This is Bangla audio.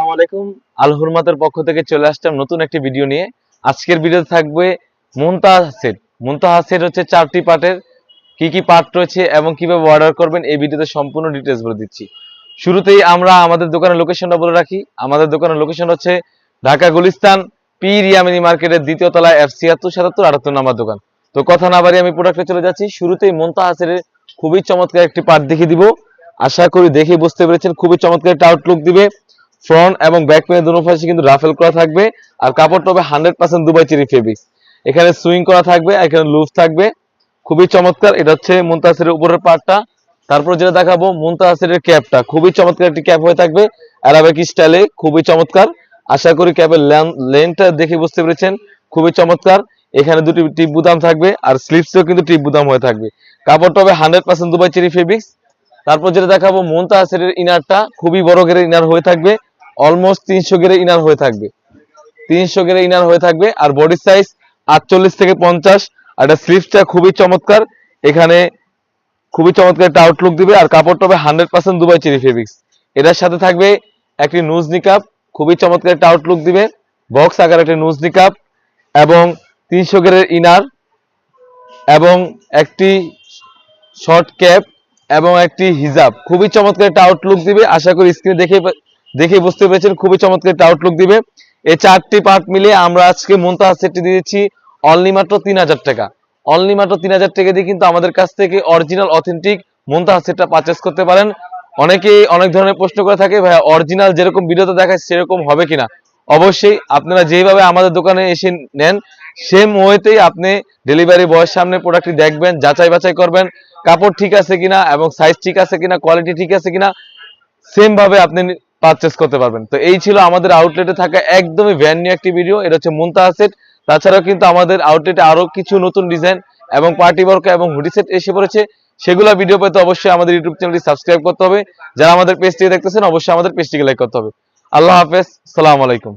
আসসালামু আলাইকুম। আল হুরমাতের পক্ষ থেকে চলে আসলাম নতুন একটি ভিডিও নিয়ে। আজকের ভিডিওতে থাকবে মুনতাহা সেট। মুনতাহা সেট হচ্ছে 4টি পার্টের, কি কি পার্ট রয়েছে এবং কিভাবে অর্ডার করবেন এই ভিডিওতে সম্পূর্ণ ডিটেইলস বলে দিচ্ছি। শুরুতেই আমরা আমাদের দোকানের লোকেশনটা বলে রাখি। আমাদের দোকানের লোকেশন হচ্ছে ঢাকা গুলিস্তান পীর ইয়ামিনী মার্কেটের দ্বিতীয় তলায় F76 77 78 নাম্বার দোকান। তো কথা না বাড়িয়ে আমি প্রোডাক্টে চলে যাচ্ছি। শুরুতেই মুনতাহা সেটের খুবই চমৎকার একটি পার্ট দেখিয়ে দিব। আশা করি দেখে বুঝতে পেরেছেন, খুবই চমৎকার একটা আউটলুক দিবে। ফ্রন্ট এবং ব্যাক প্যানেল দুটো পাশে কিন্তু রাফেল করা থাকবে আর কাপড়টা হবে 100% দুবাই চেরি ফেব্রিক্স। এখানে সুইং করা থাকবে, এখানে লুজ থাকবে, খুবই চমৎকার। এটা হচ্ছে মুনতাহা সেটের উপরের পার্টটা। তারপর যেটা দেখাবো মুনতাহা সেটের ক্যাপটা, খুবই চমৎকার একটি ক্যাপ হয়ে থাকবে আরাবিক স্টাইলে, খুবই চমৎকার। আশা করি ক্যাপের লেন্থটা দেখে বুঝতে পেরেছেন, খুবই চমৎকার। এখানে দুটি টিপ বুতাম থাকবে আর স্লিভসেও কিন্তু টিপ বুতাম হয়ে থাকবে। কাপড়টা হবে 100% দুবাই চেরি ফেব্রিক্স। তারপর যেটা দেখাবো মুনতাহা সেটের ইনারটা, খুবই বড় গেরের ইনার হয়ে থাকবে, অলমোস্ট 300 গেরের ইনার হয়ে থাকবে, 300 গেরের ইনার হয়ে থাকবে। আর বডি সাইজ 48 থেকে 50। আর এটা স্লিভসটা খুবই চমৎকার, এখানে খুবই চমৎকার একটা আউটলুক দিবে। আর কাপড়টা হবে 100% দুবাই চেরি ফেব্রিক্স। এটার সাথে থাকবে একটি নুজ নিকাপ, খুবই চমৎকার একটা আউটলুক দিবে, বক্স আকার একটা নুজ নিকাপ এবং 300 গেরের ইনার এবং একটি শর্ট ক্যাপ এবং একটি হিজাব, খুবই চমৎকার একটা আউটলুক দিবে। আশা করি স্ক্রিনে দেখে বুঝতে পেরেছেন, খুবই চমৎকার একটা আউটলুক দিবে। এই 4টি পার্ট মিলিয়ে আমরা আজকে মুনতাহা সেটটি দিয়েছি অনলি মাত্র 3000 টাকা। অনলি মাত্র 3000 টাকা দিয়ে কিন্তু আমাদের কাছ থেকে অরিজিনাল অথেন্টিক মুনতাহা সেটটা পারচেজ করতে পারেন। অনেকেই অনেক ধরনের প্রশ্ন করে থাকে, ভাই অরিজিনাল যেরকম ভিডিওতে দেখায় সেরকম হবে কিনা। অবশ্যই আপনারা যেভাবে আমাদের দোকানে এসে নেন সেম ওয়েতেই আপনি ডেলিভারি বয়ের সামনে প্রোডাক্টটি দেখবেন, যাচাই বাছাই করবেন কাপড় ঠিক আছে কিনা এবং সাইজ ঠিক আছে কিনা, কোয়ালিটি ঠিক আছে কিনা, সেম ভাবে আপনি পারচেজ করতে পারবেন। তো এই ছিল আমাদের আউটলেটে থাকা একদমই ব্র্যান্ড নিউ একটি ভিডিও। এটা হচ্ছে মুনতাহা সেট। তাছাড়াও কিন্তু আমাদের আউটলেটে আরো কিছু নতুন ডিজাইন এবং পার্টি ওয়ার্ক এবং হুডি সেট এসে পড়েছে। সেগুলো ভিডিও পেতে অবশ্যই আমাদের ইউটিউব চ্যানেলটি সাবস্ক্রাইব করতে হবে। যারা আমাদের পেজটি দেখতেছেন অবশ্যই আমাদের পেজটিকে লাইক করতে হবে। আল্লাহ হাফেজ, আসসালামু আলাইকুম।